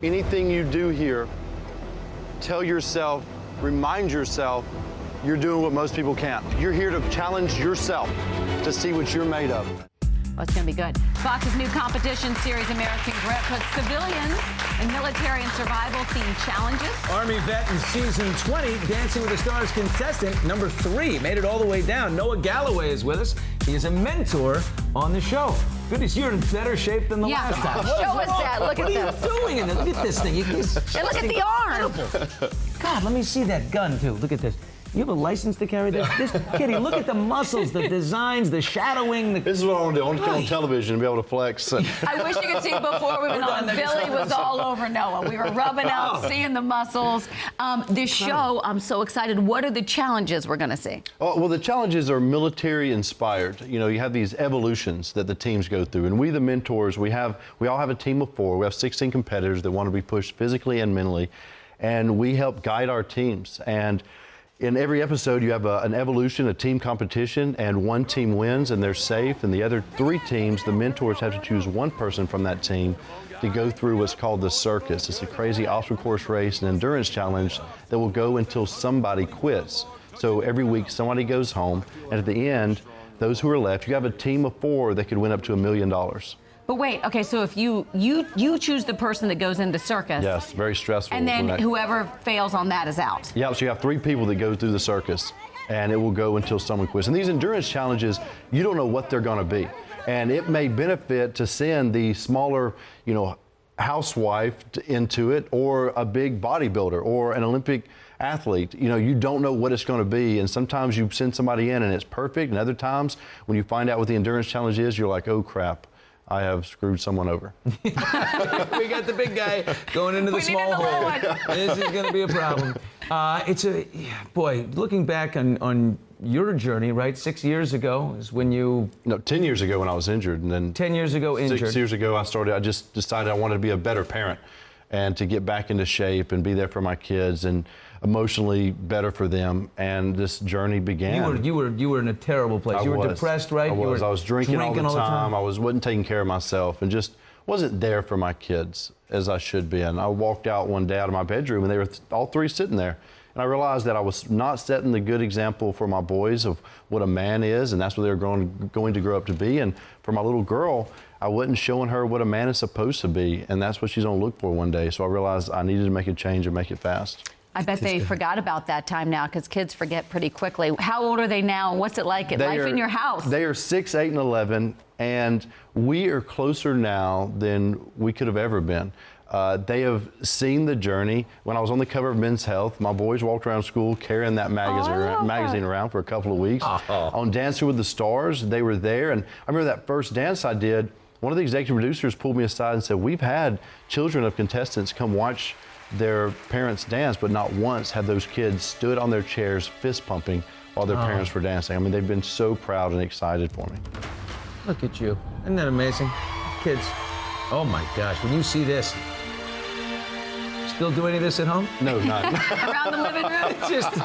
Anything you do here, tell yourself, remind yourself, you're doing what most people can't. You're here to challenge yourself to see what you're made of. Well, it's going to be good. Fox's new competition series, American Grit, puts civilians in military and survival-themed challenges. Army vet in season 20, Dancing with the Stars contestant number 3, made it all the way down. Noah Galloway is with us. He is a mentor on the show. Goodness, you're in better shape than the last time. Show us that. Look at this. What are you doing in this? Look at this thing. And look at the arm. God, let me see that gun, too. Look at this. You have a license to carry this? Kitty, look at the muscles, the designs, the shadowing. This is what I want to do. I want to come on television and be able to flex. I wish you could see before we went on. Billy was all over Noah. We were rubbing out, seeing the muscles. This show, I'm so excited. What are the challenges we're going to see? Oh, well, the challenges are military inspired. You know, you have these evolutions that the teams go through. And we, the mentors, we all have a team of 4. We have 16 competitors that want to be pushed physically and mentally. And we help guide our teams. And in every episode, you have an evolution, a team competition, and one team wins and they're safe. And the other 3 teams, the mentors have to choose one person from that team to go through what's called the circus. It's a crazy obstacle course race and endurance challenge that will go until somebody quits. So every week, somebody goes home, and at the end, those who are left, you have a team of 4 that could win up to $1 million. But wait, okay, so if you choose the person that goes into circus. Yes, very stressful. And then whoever fails on that is out. Yeah, so you have 3 people that go through the circus, and it will go until someone quits. And these endurance challenges, you don't know what they're going to be. And it may benefit to send the smaller, housewife into it, or a big bodybuilder, or an Olympic athlete. You don't know what it's going to be, and sometimes you send somebody in and it's perfect, and other times when you find out what the endurance challenge is, you're like, oh crap, I have screwed someone over. We got the big guy going into the small hole. This is going to be a problem. Looking back on your journey, right? 6 years ago is when you... No, 10 years ago when I was injured. And then 10 years ago injured. 6 years ago I just decided I wanted to be a better parent and to get back into shape and be there for my kids and emotionally better for them. And this journey began. You were in a terrible place. You were depressed, right? I was drinking all the time. I wasn't taking care of myself and just wasn't there for my kids as I should be. And I walked out one day out of my bedroom and they were all 3 sitting there. And I realized that I was not setting the good example for my boys of what a man is, and that's what they were going to grow up to be. And for my little girl, I wasn't showing her what a man is supposed to be, and that's what she's going to look for one day. So I realized I needed to make a change and make it fast. I bet they forgot about that time now, because kids forget pretty quickly. How old are they now, and what's it like at life in your house? They are 6, 8, and 11, and we are closer now than we could have ever been. They have seen the journey. When I was on the cover of Men's Health, my boys walked around school carrying that magazine around for a couple of weeks. On Dancing with the Stars, they were there. And I remember that first dance I did, one of the executive producers pulled me aside and said, we've had children of contestants come watch their parents dance, but not once have those kids stood on their chairs fist pumping while their parents were dancing. I mean, they've been so proud and excited for me. Look at you. Isn't that amazing? Kids, oh my gosh, when you see this, still do any of this at home? No, not. Around the living room? Just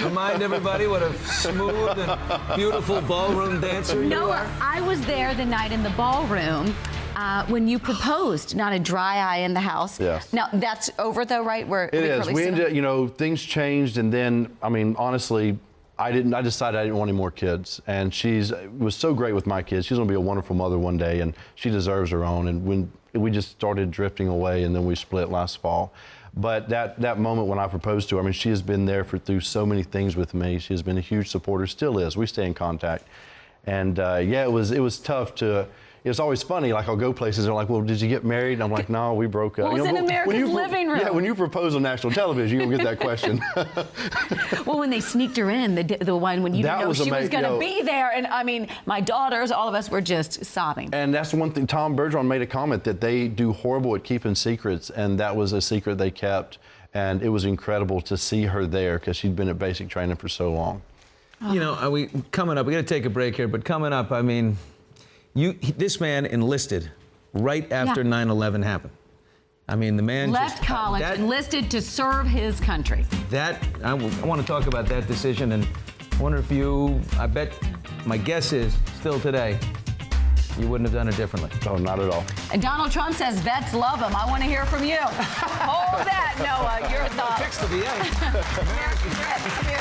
remind everybody what a smooth and beautiful ballroom dancer you are. I was there the night in the ballroom when you proposed. Not a dry eye in the house. Yes. Now, that's over, though, right? It is. We ended, things changed, and then, I mean, honestly, I decided I didn't want any more kids, and she was so great with my kids. She's going to be a wonderful mother one day, and she deserves her own. And when we just started drifting away, and then we split last fall. But that moment when I proposed to her, I mean, she has been there through so many things with me. She has been a huge supporter, still is. We stay in contact. And it was tough to. It's always funny, like I'll go places and they're like, well, did you get married? And I'm like, no, we broke up. Well, it was in America's living room. Yeah, when you propose on national television, you'll get that question. Well, when they sneaked her in, the one when you didn't know she was going to be there. And I mean, my daughters, all of us were just sobbing. And that's one thing, Tom Bergeron made a comment that they do horrible at keeping secrets. And that was a secret they kept. And it was incredible to see her there because she'd been at basic training for so long. You know, coming up, we got to take a break here, but coming up, I mean, this man enlisted right after 9/11 happened. I mean, the man left college, enlisted to serve his country. I want to talk about that decision, and I wonder if I bet my guess is still today, you wouldn't have done it differently. Oh, not at all. And Donald Trump says vets love him. I want to hear from you. Hold that, Noah. Your thoughts. Fix to the end. Come here.